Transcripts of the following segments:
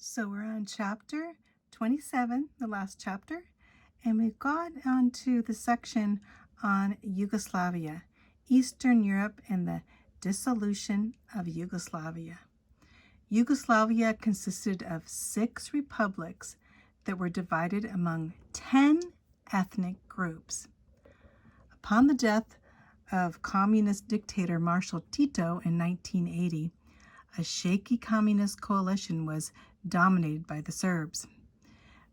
So we're on chapter 27, the last chapter, and we've got onto the section on Yugoslavia, Eastern Europe, and the dissolution of Yugoslavia. Yugoslavia consisted of 6 republics that were divided among 10 ethnic groups. Upon the death of communist dictator Marshal Tito in 1980, a shaky communist coalition was dominated by the Serbs.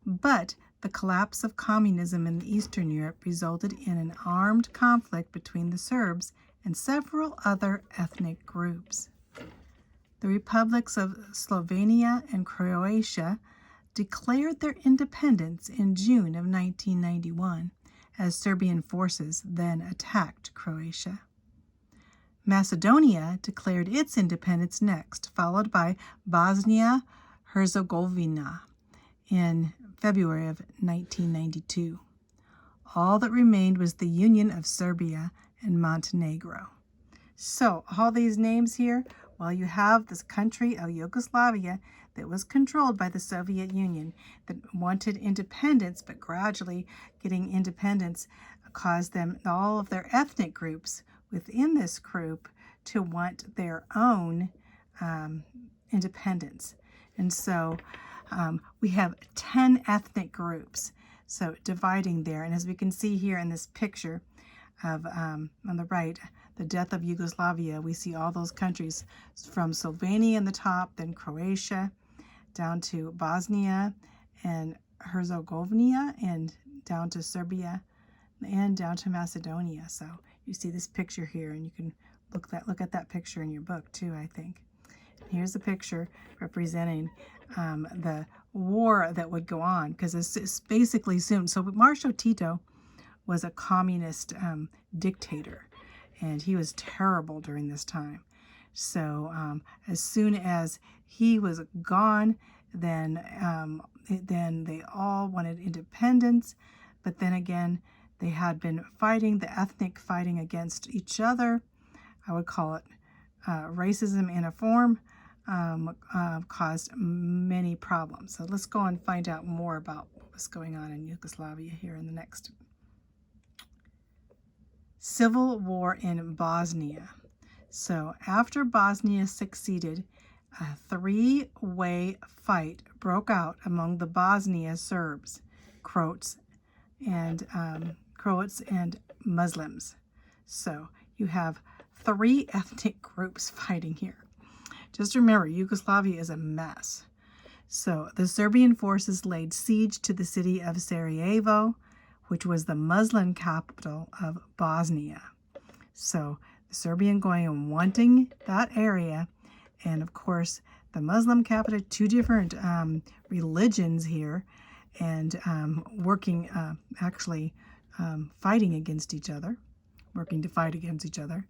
But the collapse of communism in Eastern Europe resulted in an armed conflict between the Serbs and several other ethnic groups. The republics of Slovenia and Croatia declared their independence in June of 1991 as Serbian forces then attacked Croatia. Macedonia declared its independence next, followed by Bosnia-Herzegovina in February of 1992. All that remained was the union of Serbia and Montenegro. So all these names here, well, you have this country of Yugoslavia that was controlled by the Soviet Union that wanted independence, but gradually getting independence caused them, all of their ethnic groups within this group, to want their own independence. And so we have 10 ethnic groups, so dividing there. And as we can see here in this picture of on the right, the death of Yugoslavia, we see all those countries from Slovenia in the top, then Croatia, down to Bosnia and Herzegovina, and down to Serbia, and down to Macedonia. So you see this picture here, and you can look at that picture in your book too, I think. Here's a picture representing the war that would go on, because it's basically soon. So Marshal Tito was a communist dictator, and he was terrible during this time. So as soon as he was gone, then they all wanted independence. But then again, they had been fighting, the ethnic fighting against each other. I would call it racism in a form, caused many problems. So let's go and find out more about what was going on in Yugoslavia here in the next. Civil War in Bosnia. So after Bosnia succeeded, a 3-way fight broke out among the Bosnia Serbs, Croats, and Muslims. So you have 3 ethnic groups fighting here. Just remember, Yugoslavia is a mess. So the Serbian forces laid siege to the city of Sarajevo, which was the Muslim capital of Bosnia. So the Serbian going and wanting that area, and of course the Muslim capital, 2 different religions here, and working fighting against each other, working to fight against each other.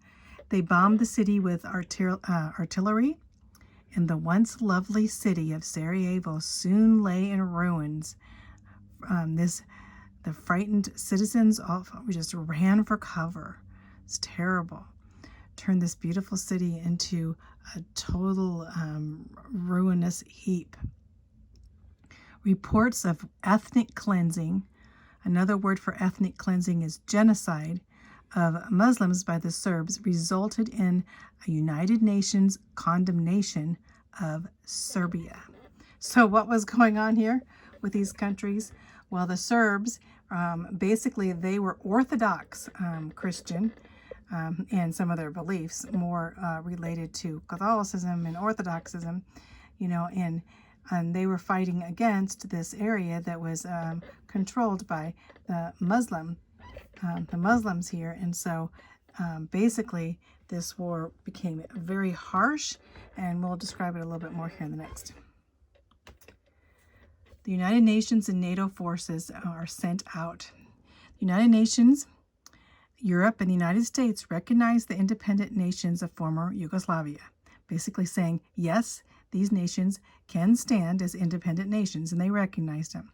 They bombed the city with artillery, and the once lovely city of Sarajevo soon lay in ruins. The frightened citizens just ran for cover. It's terrible. Turned this beautiful city into a total ruinous heap. Reports of ethnic cleansing, another word for ethnic cleansing is genocide, of Muslims by the Serbs resulted in a United Nations condemnation of Serbia. So what was going on here with these countries? Well, the Serbs, basically they were Orthodox Christian, and some of their beliefs more related to Catholicism and Orthodoxism, and they were fighting against this area that was controlled by the Muslims here. And so basically this war became very harsh, and we'll describe it a little bit more here in the next. The United Nations and NATO forces are sent out. The United Nations, Europe, and the United States recognize the independent nations of former Yugoslavia, basically saying, yes, these nations can stand as independent nations, and they recognized them.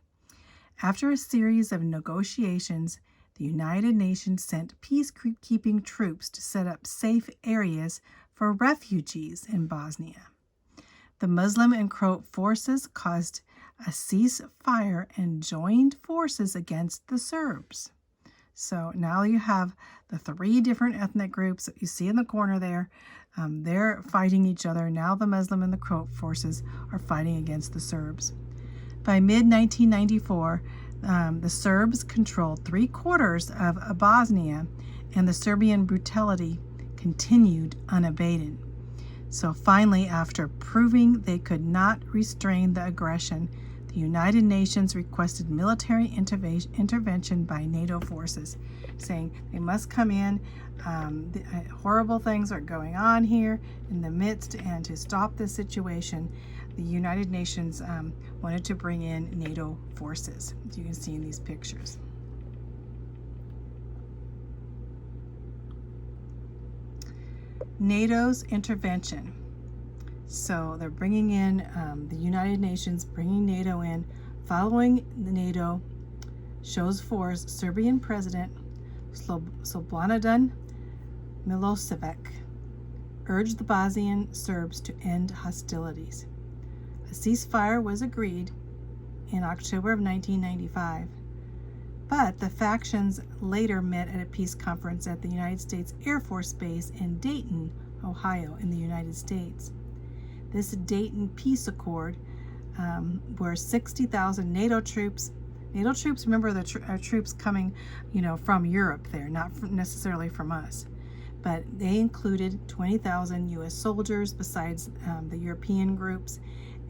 After a series of negotiations, the United Nations sent peacekeeping troops to set up safe areas for refugees in Bosnia. The Muslim and Croat forces caused a ceasefire and joined forces against the Serbs. So now you have the three different ethnic groups that you see in the corner there. They're fighting each other. Now the Muslim and the Croat forces are fighting against the Serbs. By mid-1994, the Serbs controlled 3/4 of Bosnia, and the Serbian brutality continued unabated. So finally, after proving they could not restrain the aggression, the United Nations requested military intervention by NATO forces, saying they must come in. Horrible things are going on here in the midst, and to stop this situation, the United Nations wanted to bring in NATO forces, as you can see in these pictures. NATO's intervention. So they're bringing in the United Nations, bringing NATO in. Following the NATO shows force, Serbian President Slobodan Milosevic urged the Bosnian Serbs to end hostilities. A ceasefire was agreed in October of 1995, but the factions later met at a peace conference at the United States Air Force Base in Dayton, Ohio, in the United States. This Dayton Peace Accord, where 60,000 NATO troops, remember the troops coming, from Europe there, not necessarily from us, but they included 20,000 U.S. soldiers besides the European groups,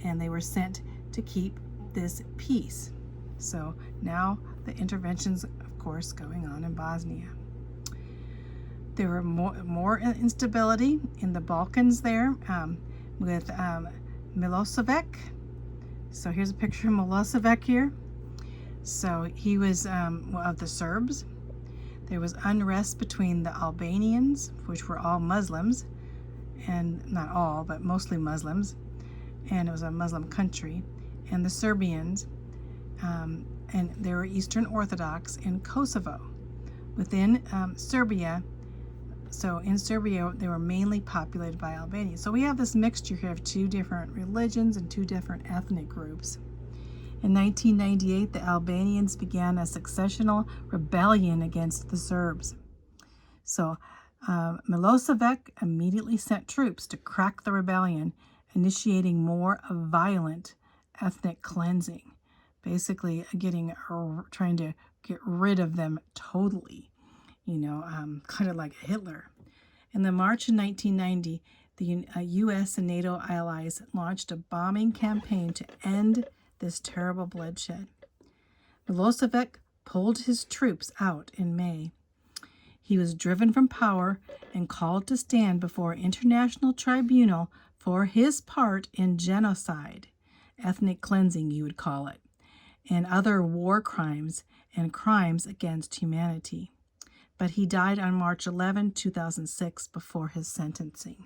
and they were sent to keep this peace. So now the interventions, of course, going on in Bosnia. There were more instability in the Balkans there, with Milosevic. So here's a picture of Milosevic here. So he was of the Serbs. There was unrest between the Albanians, which were all Muslims, and not all, but mostly Muslims, and it was a Muslim country, and the Serbians, and they were Eastern Orthodox in Kosovo. Within Serbia, so in Serbia, they were mainly populated by Albanians. So we have this mixture here of two different religions and two different ethnic groups. In 1998, the Albanians began a successional rebellion against the Serbs. So Milosevic immediately sent troops to crack the rebellion, initiating more violent ethnic cleansing, basically trying to get rid of them totally. Kind of like Hitler. In the March of 1990, the U.S. and NATO allies launched a bombing campaign to end this terrible bloodshed. Milosevic pulled his troops out in May. He was driven from power and called to stand before an international tribunal for his part in genocide, ethnic cleansing you would call it, and other war crimes and crimes against humanity. But he died on March 11, 2006, before his sentencing.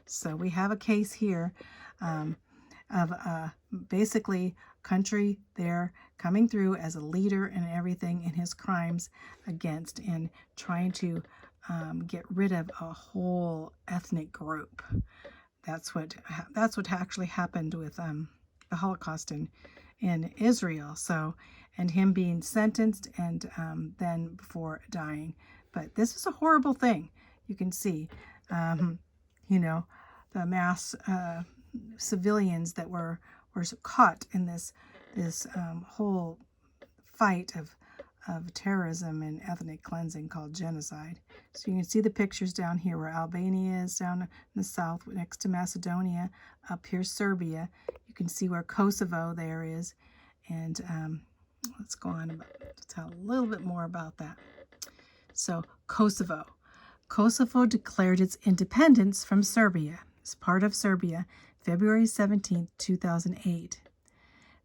So we have a case here of basically country there coming through as a leader and everything in his crimes against and trying to get rid of a whole ethnic group. That's what actually happened with the Holocaust in Israel. So, and him being sentenced and then before dying. But this is a horrible thing. You can see, the mass civilians that were caught in this whole fight of terrorism and ethnic cleansing called genocide. So you can see the pictures down here where Albania is down in the south next to Macedonia. Up here Serbia. You can see where Kosovo there is. And let's go on to tell a little bit more about that. So Kosovo. Kosovo declared its independence from Serbia as part of Serbia February 17, 2008.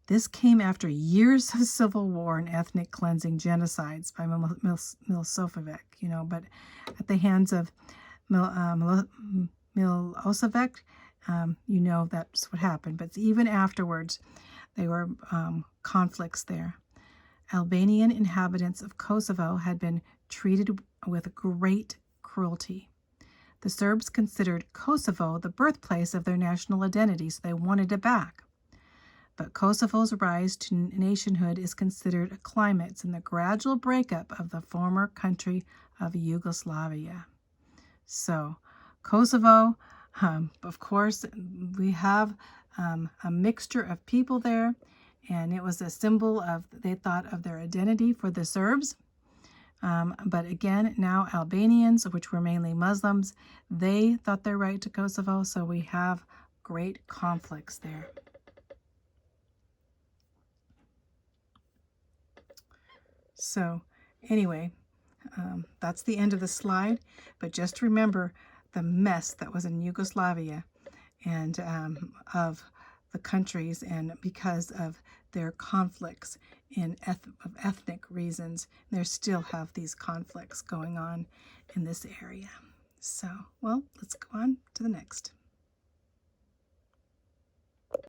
This came after years of civil war and ethnic cleansing genocides by Milosevic, but at the hands of Milosevic, that's what happened. But even afterwards, there were conflicts there. Albanian inhabitants of Kosovo had been treated with great cruelty. The Serbs considered Kosovo the birthplace of their national identity, so they wanted it back. But Kosovo's rise to nationhood is considered a climax in the gradual breakup of the former country of Yugoslavia. So, Kosovo, of course, we have a mixture of people there, and it was a symbol of, they thought, of their identity for the Serbs. But again, now Albanians, which were mainly Muslims, they thought their right to Kosovo, so we have great conflicts there. So anyway, that's the end of the slide, but just remember the mess that was in Yugoslavia and of the countries, and because of their conflicts of ethnic reasons, they still have these conflicts going on in this area. So, well, let's go on to the next.